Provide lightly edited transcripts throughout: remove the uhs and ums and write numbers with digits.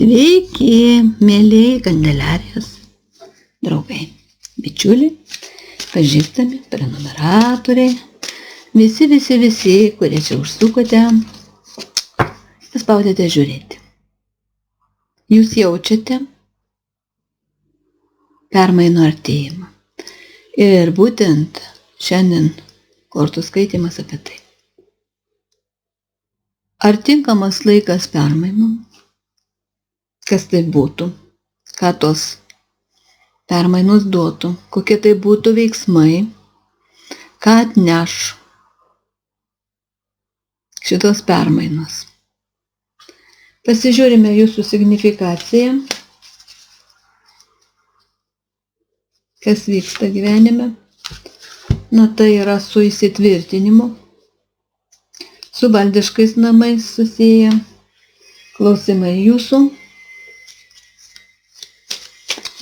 Sveiki, mėlyjei Kandeliarijos draugai, bičiuliai, pažįstami, prenumeratoriai, visi, kurie čia užsukote, paspaudėte žiūrėti. Jūs jaučiate permainų artėjimą. Ir būtent šiandien kortų skaitymas apie tai. Ar tinkamas laikas permainom? Kas tai būtų? Ką tos permainos duotų? Kokie tai būtų veiksmai? Ką atneš šitos permainos? Pasižiūrime jūsų signifikaciją. Kas vyksta gyvenime? Na, tai yra su įsitvirtinimu, su valdiškais namais susiję klausimai jūsų.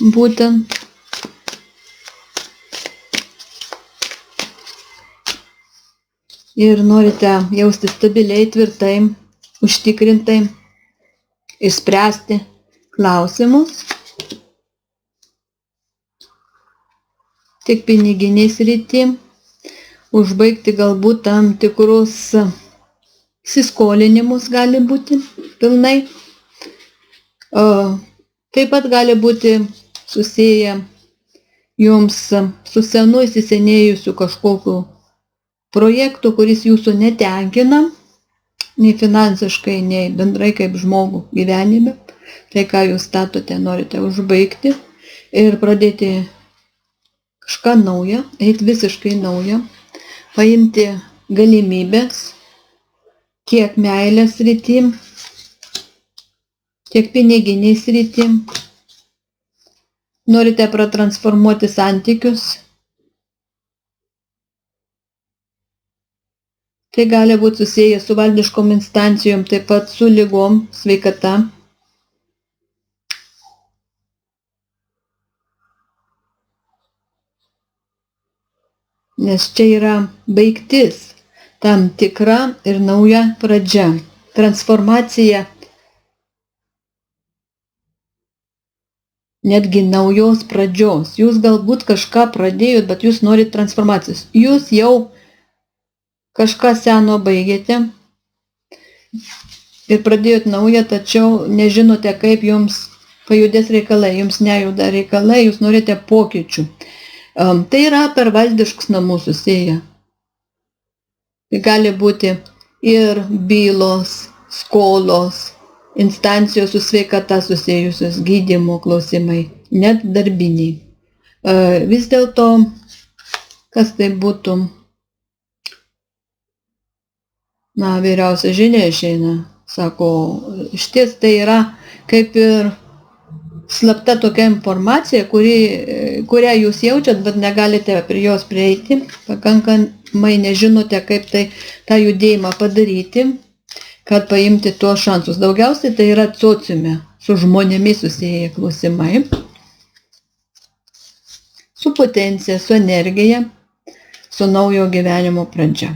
Būtent ir norite jausti stabiliai, tvirtai, užtikrintai, išspręsti klausimus tiek piniginiai srity, užbaigti galbūt tam tikrus įsiskolinimus gali būti pilnai. Taip pat gali būti susiję jums su senu įsisenėjusiu kažkokiu projektu, kuris jūsų netenkina, nei finansiškai, nei bendrai kaip žmogų gyvenime. Tai, ką jūs statote, norite užbaigti ir pradėti kažką naują, eiti visiškai naują, paimti galimybės tiek meilės srity, tiek piniginiai srity. Norite pratransformuoti santykius. Tai gali būti susiję su valdiškom instancijom, taip pat su ligom, sveikata. Nes čia yra baigtis, tam tikra ir nauja pradžia, transformacija, netgi naujos pradžios. Jūs galbūt kažką pradėjot, bet jūs norit transformacijos. Jūs jau kažką seno baigėte ir pradėjot naują, tačiau nežinote, kaip jums pajudės reikalai, jums nejuda reikalai, jūs norite pokyčių. Tai yra per valdiškus namus susiję. Tai gali būti ir bylos, skolos, instancijos su sveikata susijusios, gydymo klausimai, net darbiniai. Vis dėlto, kas tai būtų, vyriausia žinia išeina, sako, išties tai yra kaip ir slapta tokia informacija, kurią jūs jaučiat, bet negalite prie jos prieiti, pakankamai nežinote, kaip tą judėjimą padaryti, kad paimti tuos šansus. Daugiausiai tai yra sociume, su žmonėmis susiję klausimai, su potencija, su energija, su naujo gyvenimo pradžia.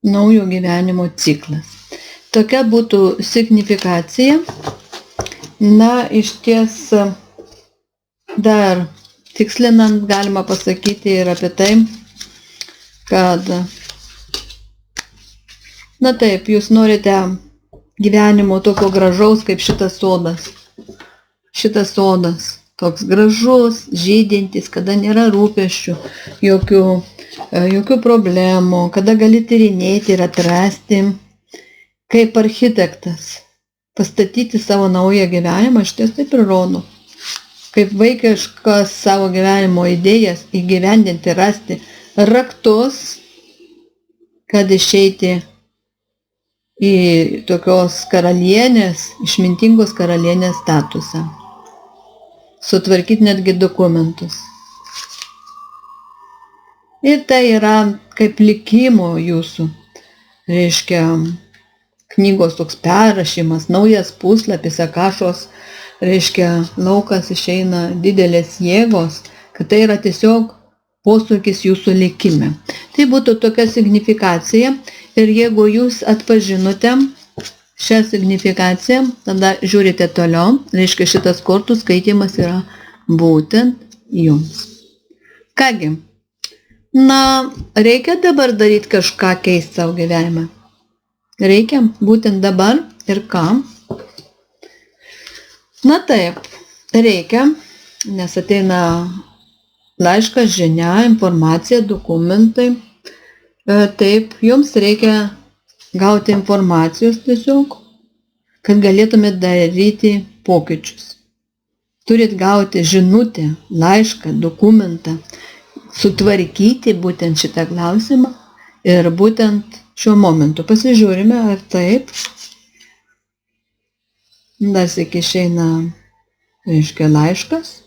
Naujo gyvenimo ciklas. Tokia būtų signifikacija. Na, iš ties dar tikslinant galima pasakyti ir apie tai, kad na taip, jūs norite gyvenimo tokio gražaus kaip šitas sodas. Šitas sodas toks gražus, žydintis, kada nėra rūpesčių, jokių problemų, kada gali tyrinėti ir atrasti, kaip architektas, pastatyti savo naują gyvenimą, šties taip ir rodo. Kaip vaikiškas savo gyvenimo idėjas įgyvendinti, rasti raktus, kad išeiti į tokios karalienės, išmintingos karalienės statusą. Sutvarkyti netgi dokumentus. Ir tai yra kaip likimo jūsų, reiškia, knygos toks perrašymas, naujas puslapis, akašos, reiškia, laukas išeina didelės jėgos, kad tai yra tiesiog posūkis jūsų likime. Tai būtų tokia signifikacija ir jeigu jūs atpažinote šią signifikaciją, tada žiūrite toliau, reiškia šitas kortų skaitymas yra būtent jums. Kągi, reikia dabar daryti kažką keisti savo gyvenimą. Reikia būtent dabar ir ką? Taip, reikia, nes ateina laiškas, žinia, informacija, dokumentai. Taip, jums reikia gauti informacijos tiesiog, kad galėtumėte daryti pokyčius. Turit gauti žinutę, laišką, dokumentą, sutvarkyti būtent šitą klausimą ir būtent šiuo momentu pasižiūrime, ar taip. Dar sėki išeina, reiškia, laiškas.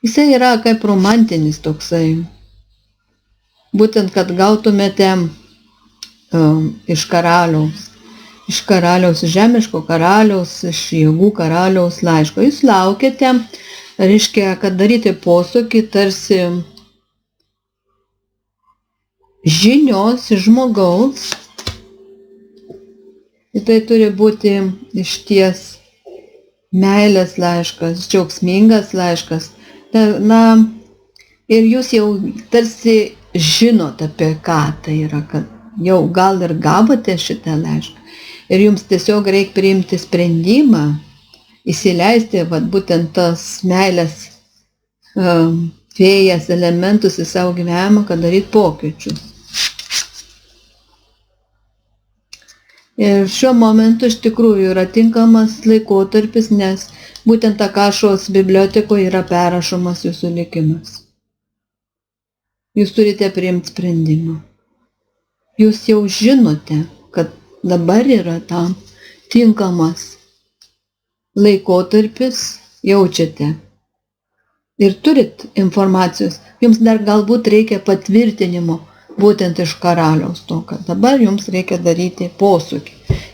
Jisai yra kaip romantinis toksai. Būtent, kad gautumėte iš karaliaus, žemiško karaliaus, iš jėgų karaliaus laiško. Jūs laukiate, reiškia, kad daryti posūkį tarsi žinios iš žmogaus. Ir tai turi būti išties meilės laiškas, džiaugsmingas laiškas. Ir jūs jau tarsi žinot, apie ką tai yra, kad jau gal ir gavote šitą laišką. Ir jums tiesiog reikia priimti sprendimą, įsileisti būtent tas meilės fėjas elementus į savo gyvenimą, kad daryti pokyčius. Ir šiuo momentu iš tikrųjų yra tinkamas laikotarpis, nes būtent Akašos bibliotekoje yra perrašomas jūsų likimas. Jūs turite priimti sprendimą. Jūs jau žinote, kad dabar yra tam tinkamas laikotarpis, jaučiate. Ir turit informacijos. Jums dar galbūt reikia patvirtinimo būtent iš karaliaus to, kad dabar jums reikia daryti posūkį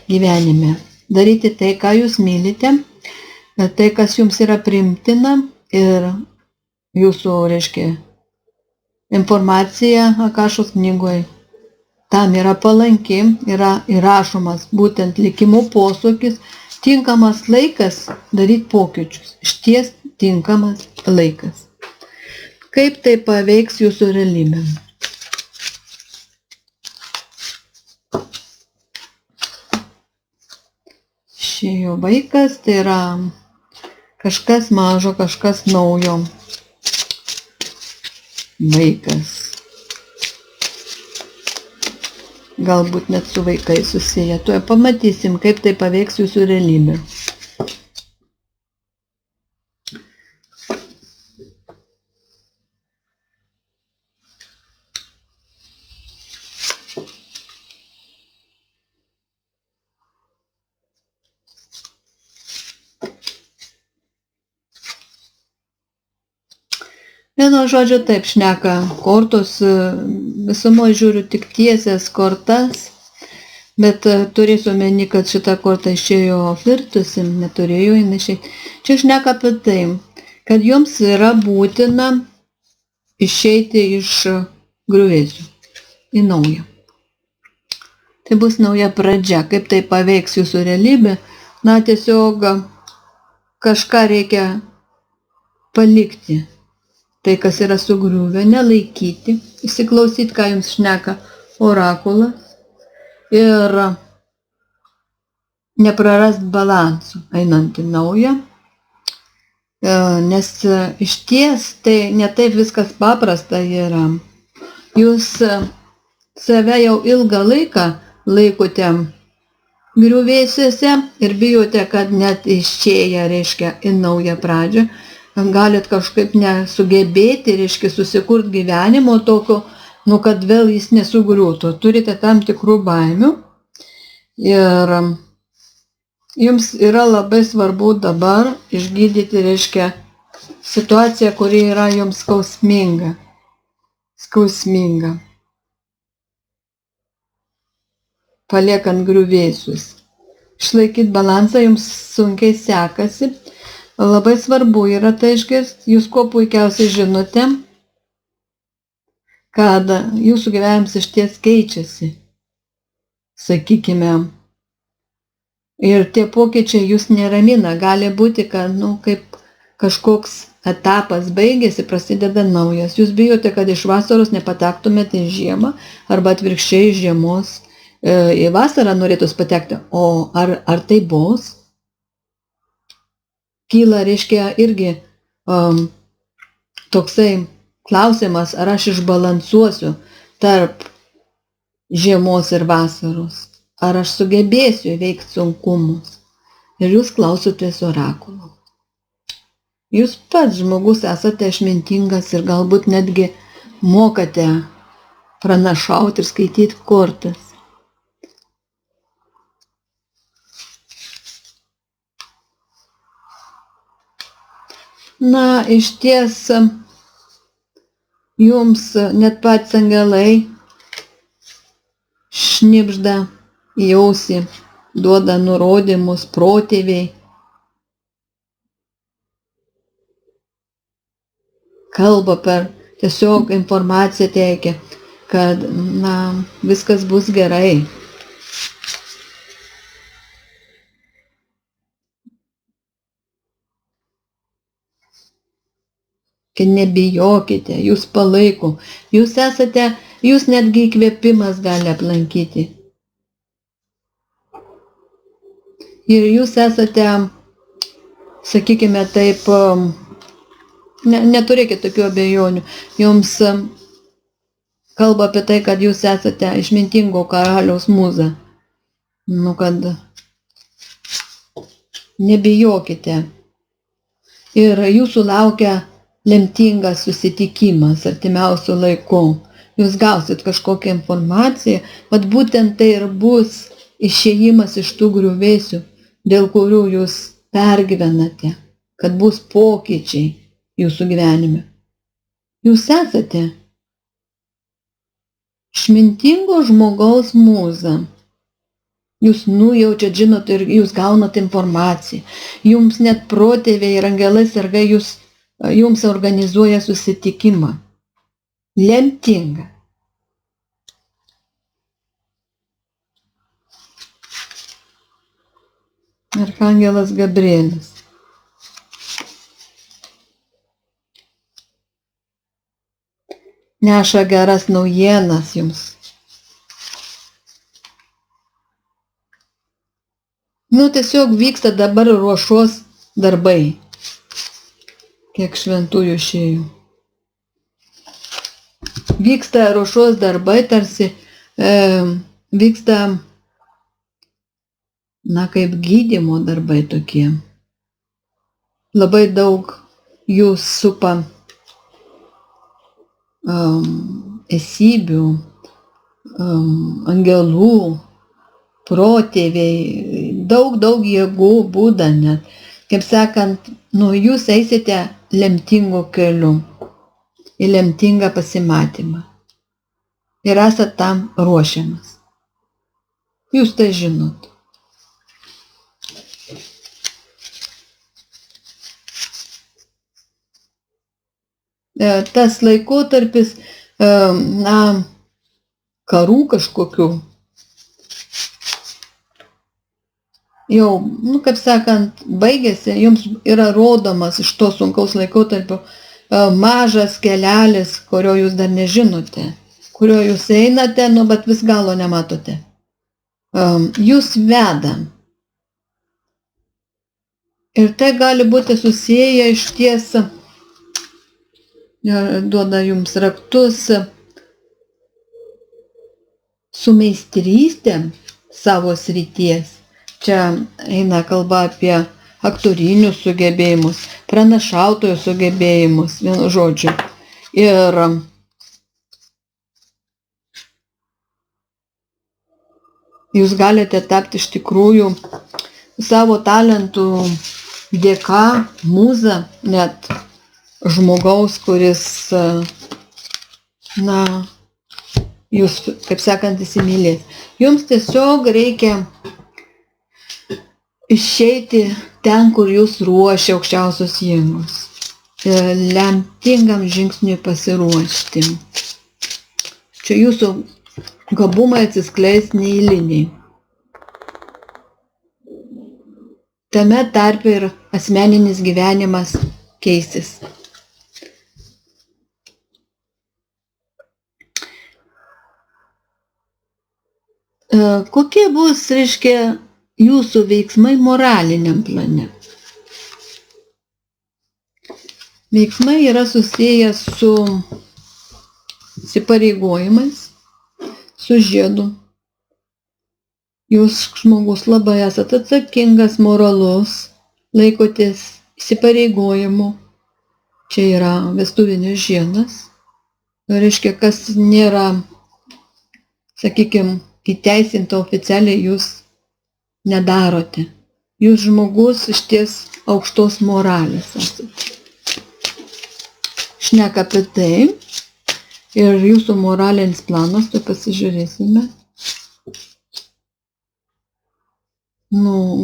gyvenime. Daryti tai, ką jūs mylite, tai, kas jums yra priimtina ir jūsų, reiškia, informacija Akašos knygoje tam yra palanki, yra įrašomas būtent likimo posūkis, tinkamas laikas daryti pokyčius, išties tinkamas laikas. Kaip tai paveiks jūsų realybę? Šėjo vaikas, tai yra kažkas mažo, kažkas naujo. Vaikas. Galbūt net su vaikais susiję. Tuoj pamatysim, kaip tai paveiks jūsų realybę. Vienu žodžiu taip šneka kortos, visumoje žiūriu tik tiesias kortas, bet turėsiu omeny, kad šita korta išėjo flirtusi, neturėjo jinai išeiti. Čia šneka apie tai, kad jums yra būtina išeiti iš griuvėsių į naują. Tai bus nauja pradžia, kaip tai paveiks jūsų realybę, tiesiog kažką reikia palikti. Tai, kas yra sugriuvę, nelaikyti, įsiklausyti, ką jums šneka orakulas ir neprarast balansų, einant į naują, nes išties tai ne taip viskas paprasta yra. Jūs save jau ilgą laiką laikote griuvėsiuose ir bijote, kad net išėję, reiškia, į naują pradžią, galit kažkaip nesugebėti, reiškia, susikurti gyvenimo tokio, kad vėl jis nesugriūtų. Turite tam tikrų baimių ir jums yra labai svarbu dabar išgydyti, reiškia, situaciją, kuri yra jums skausminga. Paliekant griuvėsius. Išlaikyti balansą jums sunkiai sekasi. Labai svarbu yra tai išgirsti, jūs kuo puikiausiai žinote, kad jūsų gyvenimas išties keičiasi, sakykime. Ir tie pokyčiai jūs neramina. Gali būti, kad, kaip kažkoks etapas baigėsi, prasideda naujas. Jūs bijote, kad iš vasaros nepatektumėte į žiemą, arba atvirkščiai iš žiemos į vasarą norėtus patekti. O ar tai bus? Kyla, reiškia, irgi toksai klausimas, ar aš išbalansuosiu tarp žiemos ir vasaros, ar aš sugebėsiu įveikti sunkumus. Ir jūs klausotės orakulo. Jūs pats žmogus esate išmintingas ir galbūt netgi mokate pranašauti ir skaityti kortas. Na, iš ties, jums net patys angelai šnibžda į ausį, duoda nurodymus, protėviai. Kalba per tiesiog informaciją teikia, kad, viskas bus gerai. Kad nebijokite, jūs palaiko, jūs netgi įkvėpimas gali aplankyti. Ir jūs esate, sakykime taip, neturėkite tokių abejonių, jums kalba apie tai, kad jūs esate išmintingo karaliaus mūza. Kad nebijokite. Ir jūsų laukia lemtingas susitikimas artimiausiu laiku. Jūs gausit kažkokią informaciją, vat būtent tai ir bus išėjimas iš tų griuvėsių, dėl kurių jūs pergyvenate, kad bus pokyčiai jūsų gyvenime. Jūs esate išmintingo žmogaus mūza. Jūs nujaučiat, žinot, ir jūs gaunat informaciją. Jums net protėviai ir angelai sargai jums organizuoja susitikimą. Lemtinga. Arkangelas Gabrielis. Neša geras naujienas jums. Tiesiog vyksta dabar ruošos darbai. Kiek šventųjų išėjo. Vyksta ruošos darbai, tarsi vyksta, kaip gydymo darbai tokie. Labai daug jūs supa esybių, angelų, protėviai, daug jėgų būda net. Kaip sakant, jūs eisite lemtingu keliu, į lemtingą pasimatymą. Ir esat tam ruošiamas. Jūs tai žinot. Tas laikotarpis, karų kažkokių, jau, kaip sakant, baigėsi, jums yra rodomas iš to sunkaus laikotarpio mažas kelelis, kurio jūs dar nežinote, kurio jūs einate, bet vis galo nematote. Jūs veda. Ir tai gali būti susiję iš ties, duoda jums raktus su meistrystė savo srities. Čia eina kalba apie aktorinius sugebėjimus, pranašautojų sugebėjimus, vienu žodžiu. Ir jūs galite tapti iš tikrųjų savo talentų dėka mūza, net žmogaus, kuris, jūs, kaip sakant, įsimylės. Jums tiesiog reikia išeiti ten, kur jūs ruošia aukščiausios jėgos. Lemtingam žingsniui pasiruošti. Čia jūsų gabumai atsiskleis neeiliniai. Tame tarpe ir asmeninis gyvenimas keisis. Kokie bus, reiškia, jūsų veiksmai moraliniam plane? Veiksmai yra susijęs su įsipareigojimais, su žiedu. Jūs žmogus labai esate atsakingas, moralus, laikotės įsipareigojimų. Čia yra vestuvinis žiedas. Reiškia, kas nėra, sakykime, įteisinta oficialiai, jūs nedarote. Jūs žmogus išties aukštos moralės esate. Šneka apie tai ir jūsų moralinis planas, tai pasižiūrėsime.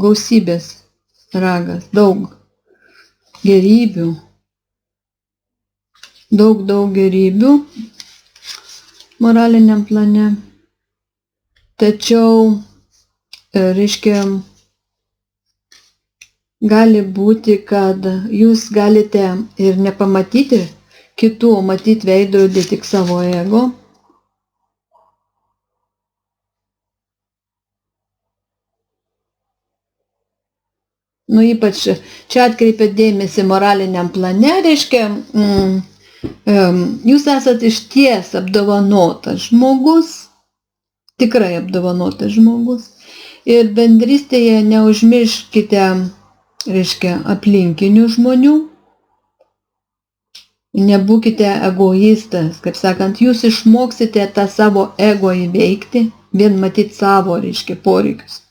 Gausybės ragas, daug gėrybių. Daug gėrybių moraliniam plane. Tačiau, reiškia, gali būti, kad jūs galite ir nepamatyti kitų, matyti veidrodį tik savo ego. Ypač čia atkreipia dėmesį moraliniam plane, reiškia, jūs esate išties apdovanotas žmogus, tikrai apdovanotas žmogus. Ir bendrystėje neužmirškite, reiškia, aplinkinių žmonių. Nebūkite egoistas, kaip sakant, jūs išmoksite tą savo ego įveikti, vien matyti savo, reiškia, poreikius,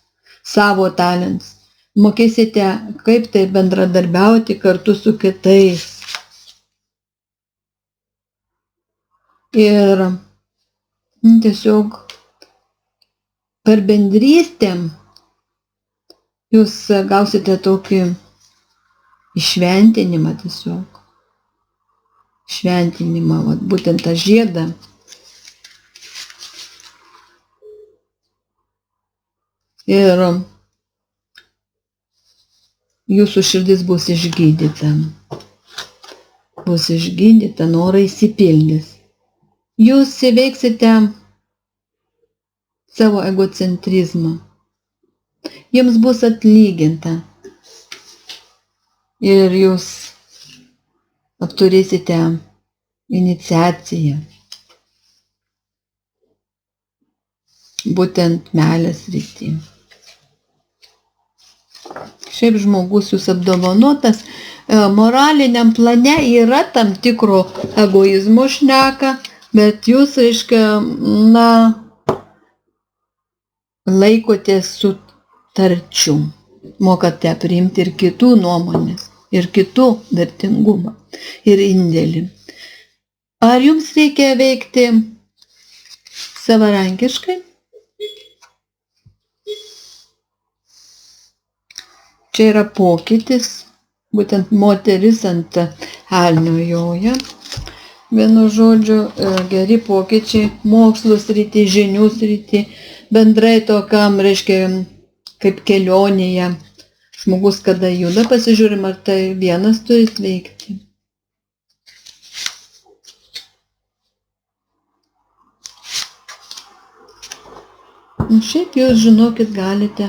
savo talentus. Mokėsite, kaip tai bendradarbiauti kartu su kitais. Ir tiesiog per bendrystę jūs gausite tokį išventinimą tiesiog. Šventinimą, būtent tą žiedą. Ir jūsų širdis bus išgydyta. Bus išgydyta, norai išsipildys. Jūs įveiksite savo egocentrizmą. Jums bus atlyginta. Ir jūs apturėsite iniciaciją. Būtent meilės srity. Šiaip žmogus jūs apdovanotas, moraliniam plane yra tam tikro egoizmo šneka, bet jūs, reiškia, laikotės sutarčių, mokate priimti ir kitų nuomonės, ir kitų vertingumą, ir indėlį. Ar jums reikia veikti savarankiškai? Čia yra pokytis, būtent moteris ant elnio joja. Vienu žodžiu, geri pokyčiai, mokslo srity, žinių srity, bendrai tokiam, reiškia, kaip kelionėje. Žmogus, kada juda, pasižiūrim, ar tai vienas turi veikti. Šiaip jūs, žinokit, galite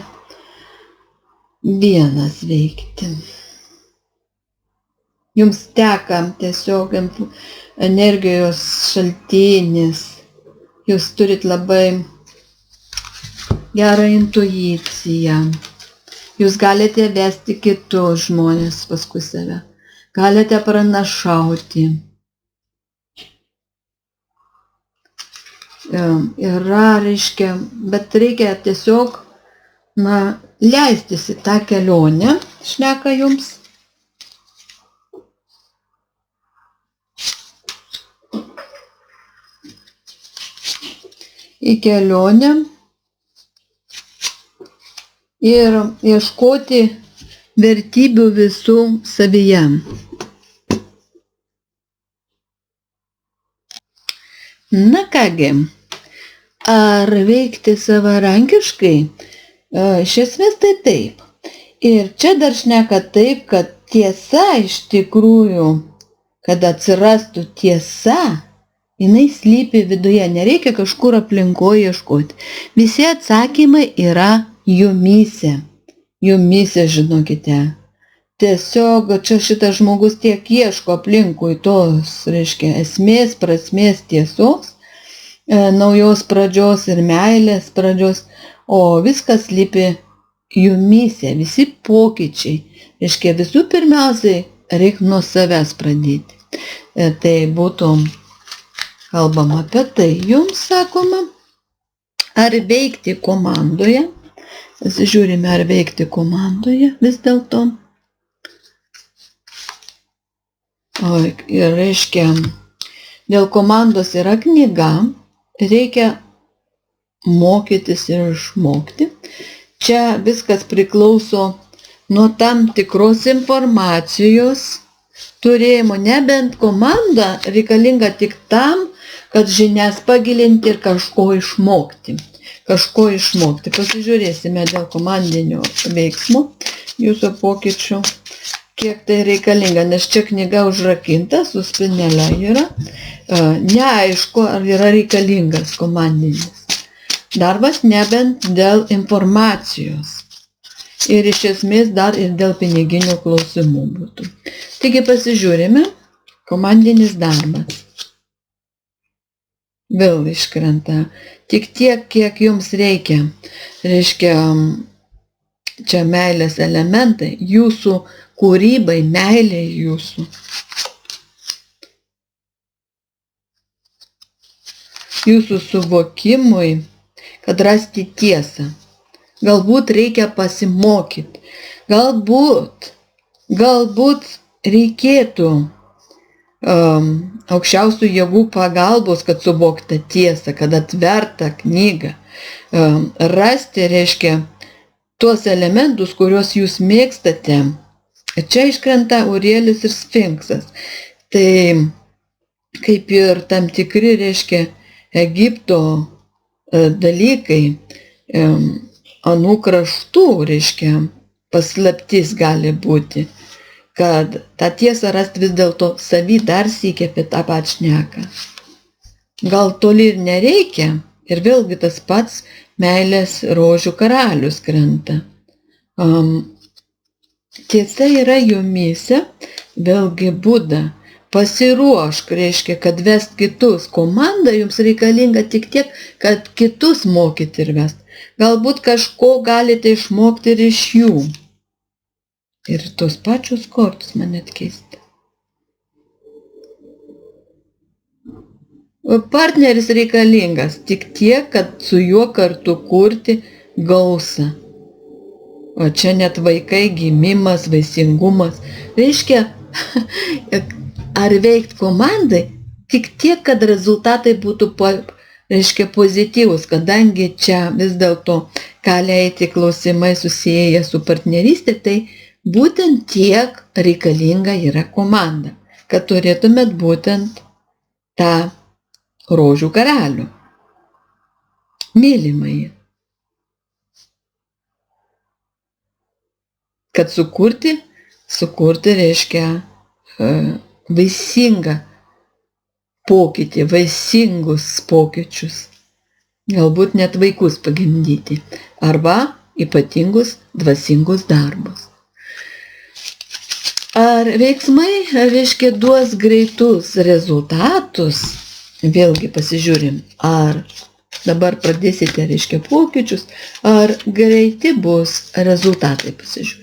vienas veikti. Jums teka tiesiog energijos šaltinis. Jūs turit labai gerą intuiciją. Jūs galite vesti kitus žmonės paskui save. Galite pranašauti. Yra, reiškia, bet reikia tiesiog, leistis į tą kelionę, šneka jums. Į kelionę ir ieškoti vertybių visų savyje. Na kągi, ar veikti savarankiškai? Iš esmės tai taip. Ir čia dar šneka taip, kad tiesa iš tikrųjų, kad atsirastų tiesa, jinai slypi viduje, nereikia kažkur aplinkoje ieškoti. Visi atsakymai yra jumyse. Jumyse, žinokite. Tiesiog čia šitas žmogus tiek ieško aplinkui tos, reiškia, esmės, prasmės, tiesos, naujos pradžios ir meilės pradžios, o viskas slypi jumyse, visi pokyčiai. Reiškia, visų pirmiausiai reikia nuo savęs pradėti. Tai būtų kalbama apie tai, jums sakoma, ar veikti komandoje. Pasižiūrime, ar veikti komandoje vis dėlto. Ir reiškia, dėl komandos yra knyga, reikia mokytis ir išmokti. Čia viskas priklauso nuo tam tikros informacijos turėjimo, nebent komanda reikalinga tik tam, kad žinias pagilinti ir kažko išmokti. Pasižiūrėsime dėl komandinio veiksmo, jūsų pokyčių, kiek tai reikalinga, nes čia knyga užrakinta, su spynele yra, neaišku, ar yra reikalingas komandinis darbas, nebent dėl informacijos. Ir iš esmės dar ir dėl piniginių klausimų būtų. Taigi pasižiūrime, komandinis darbas. Vėl iškrenta. Tik tiek, kiek jums reikia. Reiškia, čia meilės elementai, jūsų kūrybai, meilė jūsų. Jūsų suvokimui, kad rasti tiesą. Galbūt reikia pasimokyti. Galbūt reikėtų aukščiausių jėgų pagalbos, kad suvokta tiesą, kad atverta knygą. Rasti, reiškia, tuos elementus, kuriuos jūs mėgstate. Čia iškrenta Urielis ir Sfinksas. Tai kaip ir tam tikri, reiškia, Egipto dalykai, anų kraštų, reiškia, paslaptis gali būti, kad tą tiesą rasti vis dėlto savy dar sykį apie tą pačią šneką. Gal toli ir nereikia, ir vėlgi tas pats meilės rožių karalius krenta. Tiesa yra jumyse, vėlgi Buda. Pasiruošk, reiškia, kad vest kitus. Komanda jums reikalinga tik tiek, kad kitus mokyti ir vest. Galbūt kažko galite išmokti ir iš jų. Ir tos pačios kortos mane atkeisti. Partneris reikalingas tik tiek, kad su juo kartu kurti gausą. O čia net vaikai, gimimas, vaisingumas. Reiškia, ar veikt komandai, tik tiek, kad rezultatai būtų, reiškia, pozityvus, kadangi čia vis dėlto gali eiti klausimai susiję su partnerystė, tai būtent tiek reikalinga yra komanda, kad turėtumėt būtent tą rožių karalių, mylimąjį. Kad sukurti reiškia vaisingą pokytį, vaisingus pokyčius. Galbūt net vaikus pagimdyti. Arba ypatingus dvasingus darbus. Ar veiksmai, reiškia, duos greitus rezultatus? Vėlgi pasižiūrim, ar dabar pradėsite, reiškia, pokyčius, ar greiti bus rezultatai, pasižiūrim.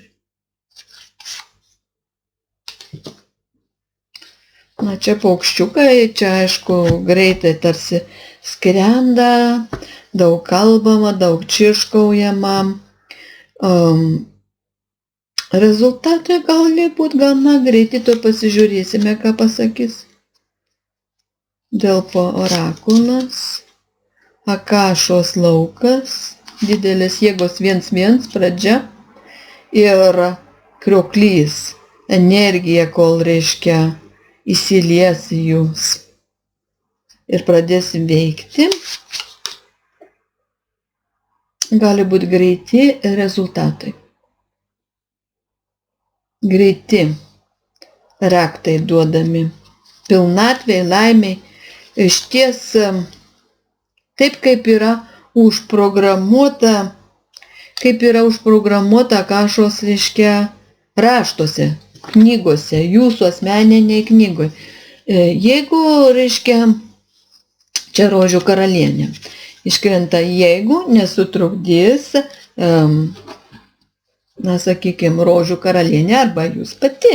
Na, čia paukščiukai, čia aišku, greitai tarsi skrenda, daug kalbama, daug čiškaujama. Rezultatai gali būti gana greiti, to pasižiūrėsime, ką pasakys. Delpo orakulas, Akašos laukas, didelės jėgos 1-1 pradžia ir krioklys, energija, kol reiškia įsilies į jūs. ir pradės veikti. Gali būti greiti rezultatai. Greiti raktai duodami. Pilnatvei, laimiai. Išties taip, kaip yra užprogramuota kažkos, reiškia, raštuose, knygose, jūsų asmeniniai knygoje. Jeigu, reiškia, čia rožių karalienė, iškrenta, jeigu nesutrukdys, sakykime, rožių karalienė arba jūs pati.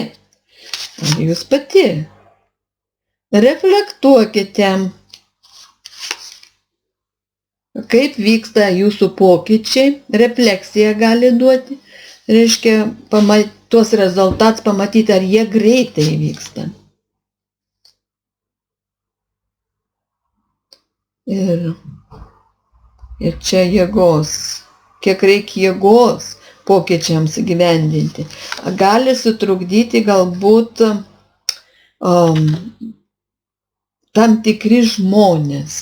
Reflektuokite, kaip vyksta jūsų pokyčiai, refleksija gali duoti, reiškia, tuos rezultatus pamatyti, ar jie greitai vyksta. Ir čia jėgos, kiek reikia jėgos pokyčiams gyvendinti. Gali sutrukdyti galbūt tam tikri žmonės.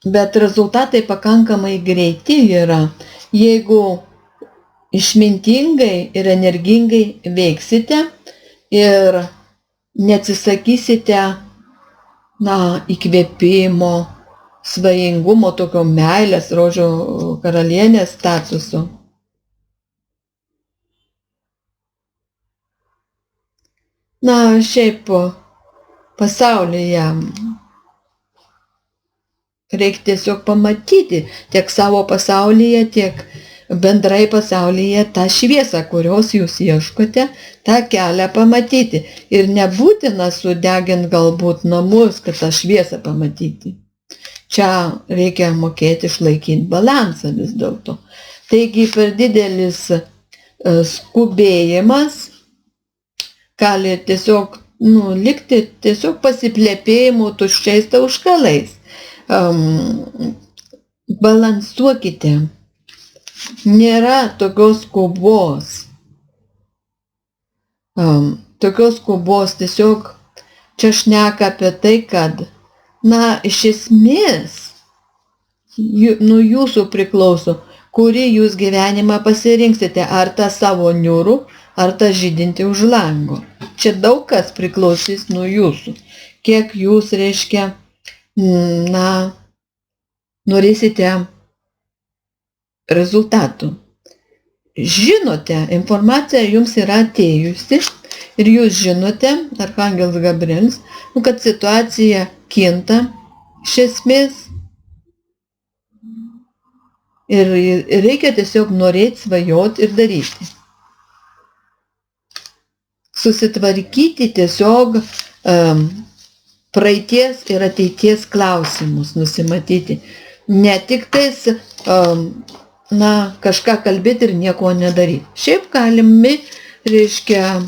Bet rezultatai pakankamai greiti yra, jeigu išmintingai ir energingai veiksite ir neatsisakysite, įkvėpimo, svajingumo, tokio meilės, rožių karalienės statuso. Šiaip pasaulyje reikia tiesiog pamatyti tiek savo pasaulyje, tiek bendrai pasaulyje tą šviesą, kurios jūs ieškote, tą kelią pamatyti. Ir nebūtina sudeginti galbūt namus, kad tą šviesą pamatyti. Čia reikia mokėti išlaikyti balansą vis dėlto. Taigi per didelis skubėjimas gali tiesiog likti tiesiog pasiplėpėjimų tuščiais tauškalais. Balansuokite. Nėra tokios skubos, tiesiog čia šneka apie tai, kad iš esmės nuo jūsų priklauso, kurį jūs gyvenimą pasirinksite, ar tą savo niūrų, ar tą žydintį už lango. Čia daug kas priklausys nuo jūsų. Kiek jūs, reiškia, norėsite rezultatų. Žinote, informacija jums yra atėjusi ir jūs žinote, Arkangelas Gabrielis, kad situacija kinta iš esmės ir reikia tiesiog norėti, svajoti ir daryti. Susitvarkyti tiesiog praeities ir ateities klausimus, nusimatyti. Ne tik tais kažką kalbėti ir nieko nedaryti. Šiaip galimi, reiškia,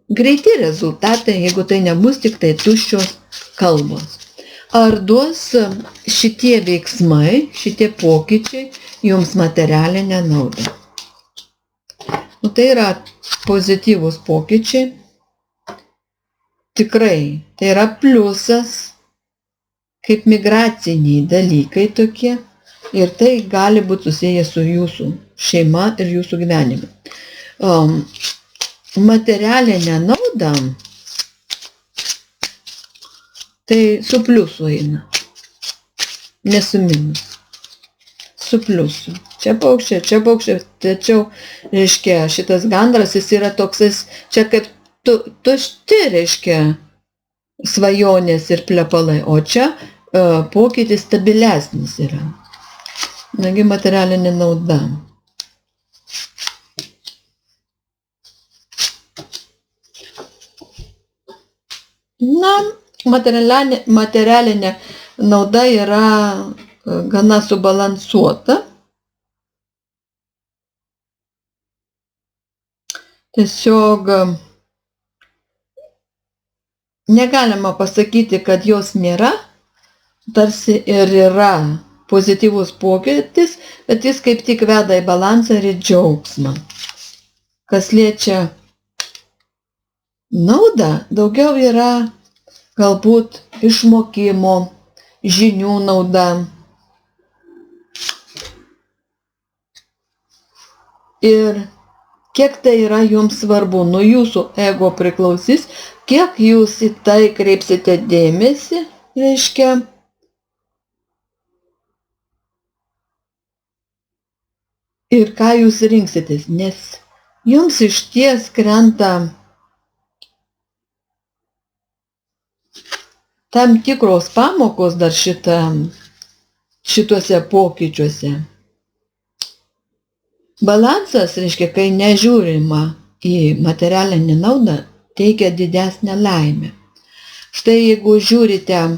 greiti rezultatai, jeigu tai nebus tik tai tuščios kalbos. Ar duos šitie veiksmai, šitie pokyčiai jums materialinę naudą? Tai yra pozityvūs pokyčiai. Tikrai, tai yra pliusas, kaip migraciniai dalykai tokie. Ir tai gali būti susiję su jūsų šeima ir jūsų gyvenimu. Materialinė nauda, tai su pliusu eina, ne su minus. Su pliusu. Čia paukščiai, tačiau, reiškia, šitas gandras, jis yra toksas, čia kaip tušti, reiškia, svajonės ir plepalai, o čia pokytis stabilesnis yra. Nagi materialinė nauda. Materialinė nauda yra gana subalansuota. Tiesiog negalima pasakyti, kad jos nėra, tarsi ir yra pozityvus pokytis, bet jis kaip tik veda į balansą ir į džiaugsmą. Kas liečia Nauda daugiau yra galbūt išmokimo, žinių nauda. Ir kiek tai yra jums svarbu, nuo jūsų ego priklausys, kiek jūs į tai kreipsite dėmesį, reiškia, ir ką jūs rinksitės, nes jums išties krenta tam tikros pamokos dar šituose pokyčiuose. Balansas, reiškia, kai nežiūrima į materialinę naudą, teikia didesnę laimę. Štai jeigu žiūrite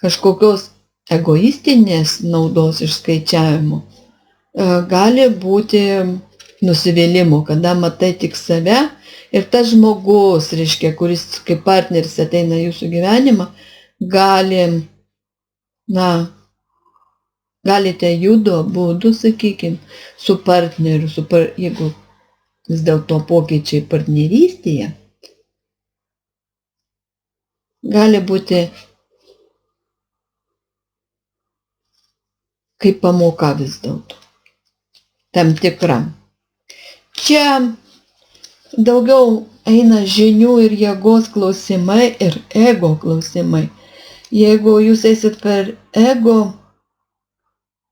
kažkokios egoistinės naudos išskaičiavimo, gali būti nusivylimo, kada matai tik save ir tas žmogus, reiškia, kuris kaip partneris ateina į jūsų gyvenimą, galite judo būdu, sakykime, su partneriu, jeigu vis dėlto pokyčiai partnerystėje, gali būti kaip pamoka vis dėlto, tam tikra. Čia daugiau eina žinių ir jėgos klausimai ir ego klausimai. Jeigu jūs eisit per ego,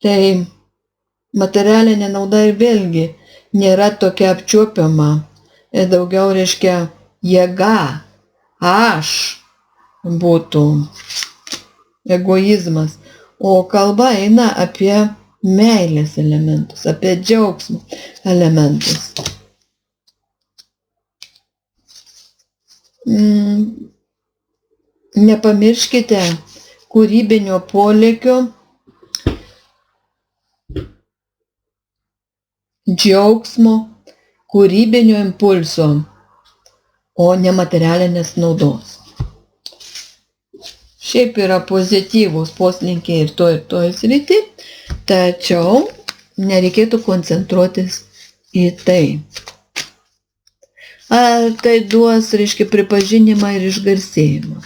tai materialinė nauda ir vėlgi nėra tokia apčiuopiama. Daugiau reiškia jėga, aš būtų egoizmas. O kalba eina apie meilės elementus, apie džiaugsmo elementus. Nepamirškite kūrybinio polėkio, džiaugsmo, kūrybinio impulso, o ne materialinės naudos. Šiaip yra pozityvūs poslinkiai ir toj srity, tačiau nereikėtų koncentruotis į tai. Ar tai duos, reiškia, pripažinimą ir išgarsėjimą?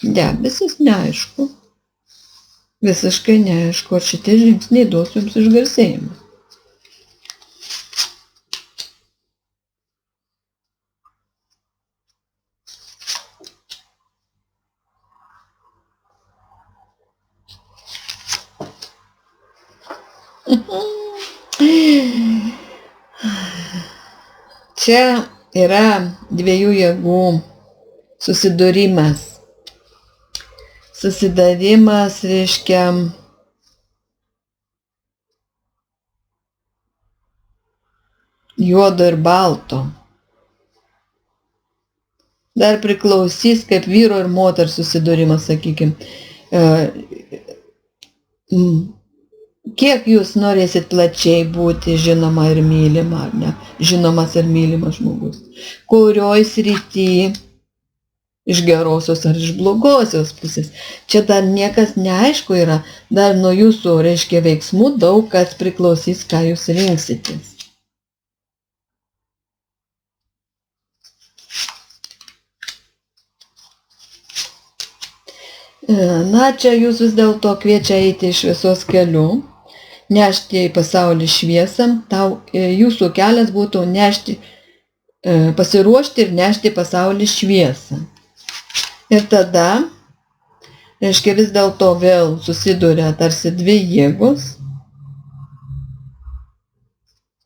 Debesis neaišku. Visiškai neaišku, ar šitie žingsniai duos jums išgarsėjimą. Čia yra dviejų jėgų susidūrimas. Susidūrimas reiškia juodo ir balto. Dar priklausys kaip vyro ir moters susidūrimas, sakykime. Kiek jūs norėsit plačiai būti žinoma ir mylima, ar ne? Žinomas ir mylimas žmogus. Kurioj srity, iš gerosios ar iš blogosios pusės. Čia dar niekas neaišku yra, dar nuo jūsų, reiškia, veiksmų daug kas priklausys, ką jūs rinksitės. Na, čia jūs vis dėlto kviečia eiti iš šviesos kelių, nešti į pasaulį šviesą, jūsų kelias būtų pasiruošti ir nešti į pasaulį šviesą. Ir tada, reiškia, vis dėlto vėl susiduria tarsi dvi jėgos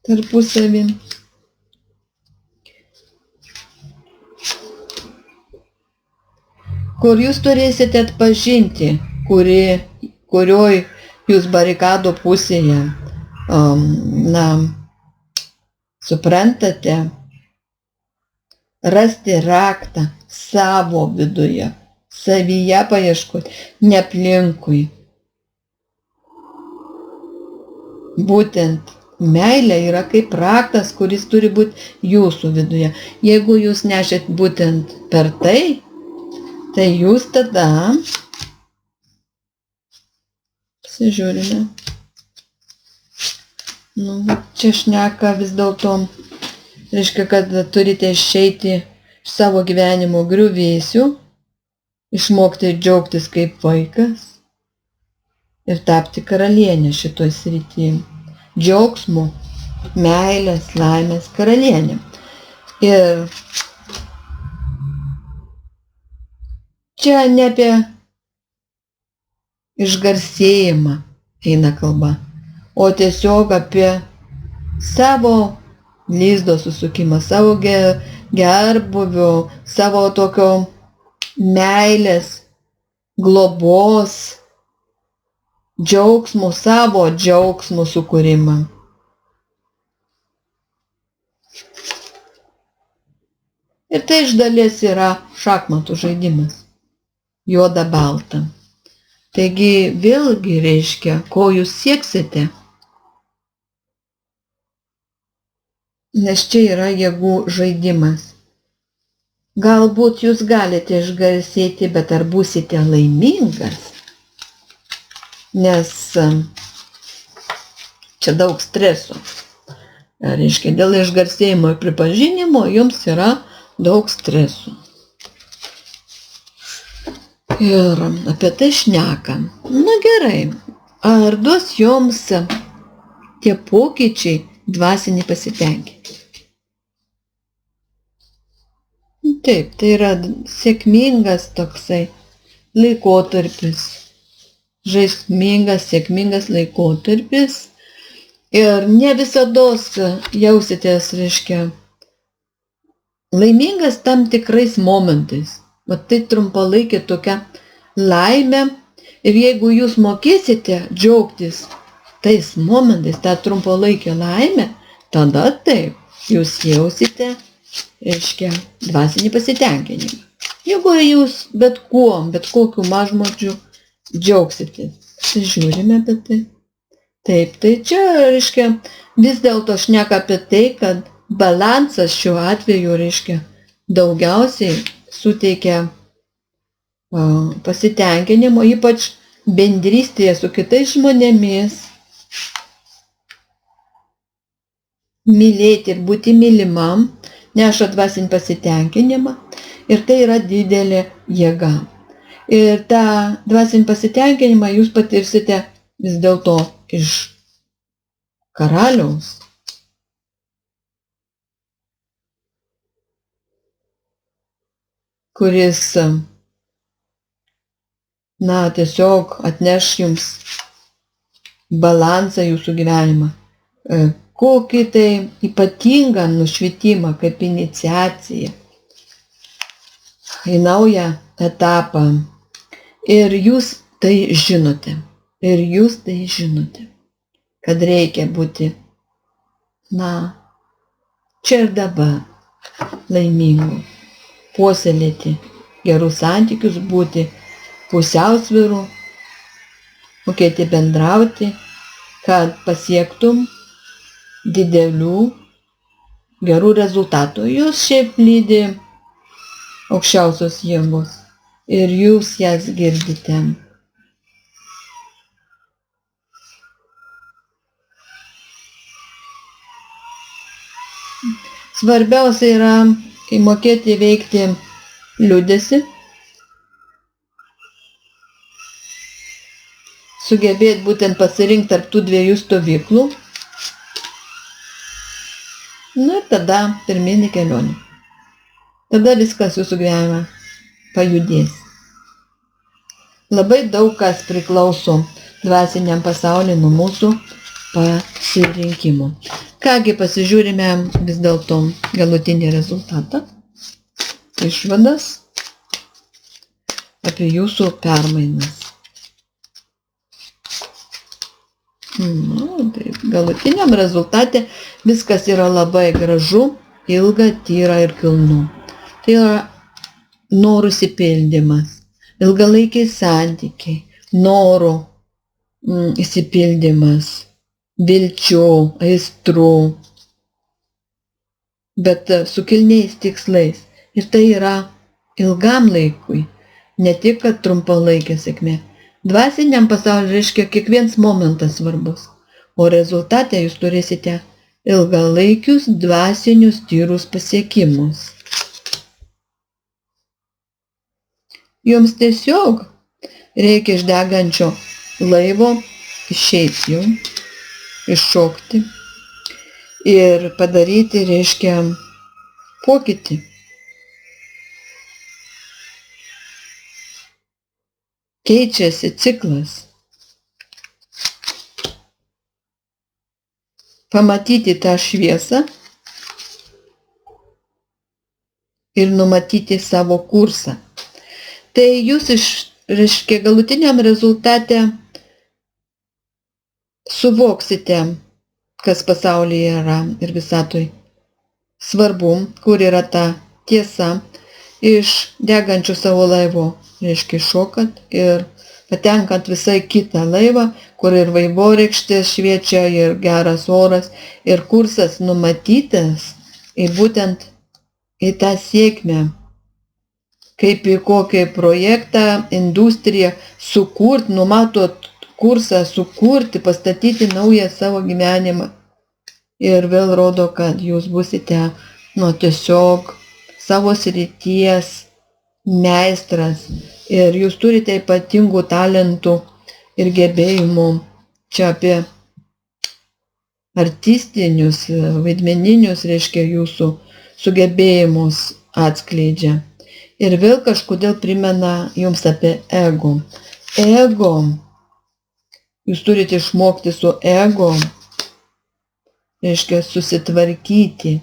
tarpusavy. Kur jūs turėsite atpažinti, kurioj jūs barikado pusėje, suprantate, rasti raktą savo viduje, savyje paieškoti, ne aplinkui. Būtent meilė yra kaip raktas, kuris turi būti jūsų viduje. Jeigu jūs nešit būtent per tai jūs tada pasižiūrime. Čia šneka vis dėlto reiškia, kad turite išeiti iš savo gyvenimo griuvėsių, išmokti džiaugtis kaip vaikas ir tapti karalienė šitoj srityje. Džiaugsmo, meilės, laimės karalienė. Ir čia ne apie išgarsėjimą eina kalba, o tiesiog apie savo lizdo susukimą, savo gerbūvio, savo tokio meilės, globos, džiaugsmo, savo džiaugsmo sukūrimą. Ir tai iš dalies yra šachmatų žaidimas. Juoda balta. Taigi vėlgi reiškia, ko jūs sieksite. Nes čia yra jėgų žaidimas. Galbūt jūs galite išgarsėti, bet ar būsite laimingas? Nes čia daug streso. Reiškia, dėl išgarsėjimo ir pripažinimo jums yra daug streso. Ir apie tai šnekam. Na gerai, ar duos jums tie pokyčiai dvasinį pasitenkinimą? Taip, tai yra sėkmingas toksai laikotarpis. Žaismingas, sėkmingas laikotarpis. Ir ne visados jausitės, reiškia, laimingas tam tikrais momentais. Va tai trumpalaikė tokia laimė. Ir jeigu jūs mokėsite džiaugtis tais momentais, tą trumpalaikę laimę, tada taip, jūs jausite, reiškia, dvasinį pasitenkinimą. Jeigu jūs bet kokiu mažmožiu džiaugsitės, tai žiūrime apie tai. Taip, tai čia, reiškia, vis dėlto šneka apie tai, kad balansas šiuo atveju, reiškia, daugiausiai suteikia pasitenkinimo, ypač bendrystėje su kitais žmonėmis, mylėti ir būti mylimam, neša dvasinį pasitenkinimą ir tai yra didelė jėga. Ir tą dvasinį pasitenkinimą jūs patirsite vis dėlto iš karaliaus. Kuris, tiesiog atneš jums balansą jūsų gyvenimą. Kokį tai ypatingą nušvitimą, kaip iniciaciją į naują etapą. Ir jūs tai žinote. Kad reikia būti, čia ir dabar laimingu. Puoselėti gerus santykius, būti pusiausvyrų, mokėti bendrauti, kad pasiektum didelių gerų rezultatų. Jūs šiaip lydi aukščiausios jėgos ir jūs jas girdite. Svarbiausia yra mokėti įveikti liūdesį, sugebėti būtent pasirinkti tarp tų dviejų stovyklų. Ir tada pirminį kelionį. Tada viskas jūsų gyvenime pajudės. Labai daug kas priklauso dvasiniam pasauliui nuo mūsų pasirinkimų. Kągi, pasižiūrime vis dėlto galutinį rezultatą, išvadas apie jūsų permainas. Taip, galutiniam rezultate viskas yra labai gražu, ilga, tyra ir kilnu. Tai yra norų išsipildymas, ilgalaikiai santykiai, norų išsipildymas, vilčių, aistrų, bet su kilniais tikslais. Ir tai yra ilgam laikui, ne tik kad trumpalaikė sėkmė. Dvasiniam pasauliu reiškia kiekvienas momentas svarbus, o rezultate jūs turėsite ilgalaikius dvasinius tyrus pasiekimus. Jums tiesiog reikia iš degančio laivo išeiti jau, iššokti ir padaryti, reiškia, pokytį. Keičiasi ciklas. Pamatyti tą šviesą ir numatyti savo kursą. Tai jūs reiškia, galutiniam rezultate suvoksite, kas pasaulyje yra ir visatoj svarbu, kur yra ta tiesa, iš degančio savo laivo, reiškia, šokant ir patenkant visai kitą laivą, kur ir vaivorykštės šviečia, ir geras oras, ir kursas numatytas, ir būtent į tą sėkmę, kaip į kokį projektą, industriją, sukurti, numatot kursą, sukurti, pastatyti naują savo gyvenimą. Ir vėl rodo, kad jūs busite, tiesiog savo srities meistras ir jūs turite ypatingų talentų ir gebėjimų. Čia apie artistinius, vaidmeninius, reiškia, jūsų sugebėjimus atskleidžia. Ir vėl kažkodėl primena jums apie ego. Ego. Jūs turite išmokti su ego, reiškia, susitvarkyti,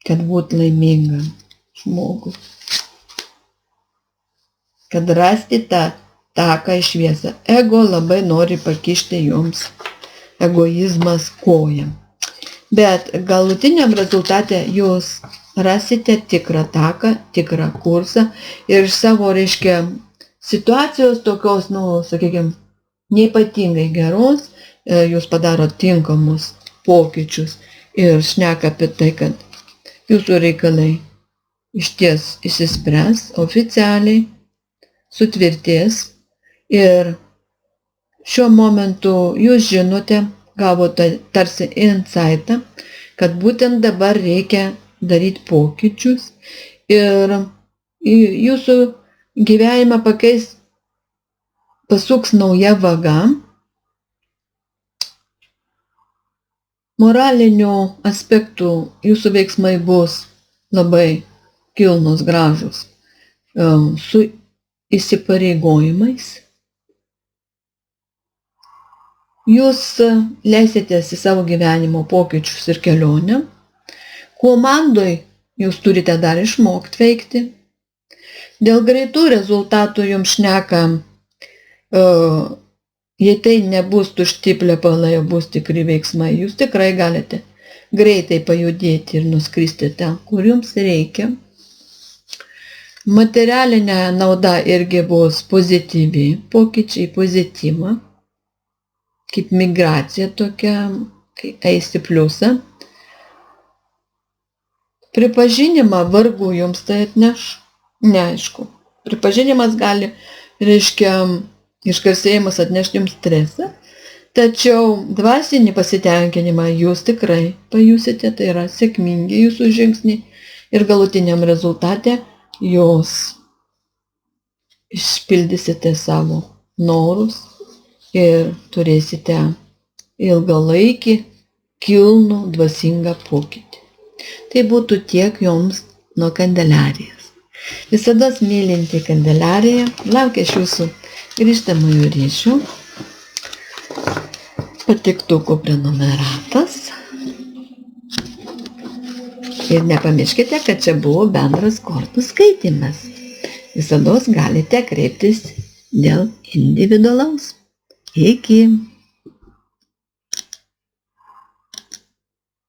kad būtų laimingam žmogui. Kad rasti tą taką į šviesą. Ego labai nori pakišti jums egoizmas koją. Bet galutiniam rezultate jūs rasite tikrą taką, tikrą kursą ir iš savo, reiškia, situacijos tokios, sakykime, neypatingai geros, jūs padaro tinkamus pokyčius ir šneka apie tai, kad jūsų reikalai išties išsispręs oficialiai, sutvirtės ir šiuo momentu jūs žinote, gavote tarsi insightą, kad būtent dabar reikia daryti pokyčius ir jūsų gyvenimą pasuks nauja vaga. Moralinių aspektų jūsų veiksmai bus labai kilnūs, gražūs, su įsipareigojimais. Jūs leisitės į savo gyvenimo pokyčius ir kelionę. Komandoj jūs turite dar išmokti veikti. Dėl greitų rezultatų jums šneka, jei tai nebus tušti plepalai, o bus tikri veiksmai, jūs tikrai galite greitai pajudėti ir nuskristi ten, kur jums reikia. Materialinė nauda irgi bus pozityvi, pokyčiai pozityva, kaip migracija tokia, kai eisi pliusą. Pripažinimą vargu jums tai atneš, neaišku. Pripažinimas gali, reiškia, išgarsėjimas atnešti jums stresą, tačiau dvasinį pasitenkinimą jūs tikrai pajusite, tai yra sėkmingi jūsų žingsniai ir galutiniam rezultate jūs išpildysite savo norus ir turėsite ilgalaikį, kilnų, dvasingą pokytį. Tai būtų tiek jums nuo Kandeliarijos. Visada mylinti Kandelariją, laukia iš jūsų grįžtamųjų ryšių, patiktukų prenumeratas. Ir nepamirškite, kad čia buvo bendras kortų skaitymas. Visada galite kreiptis dėl individualaus. Iki.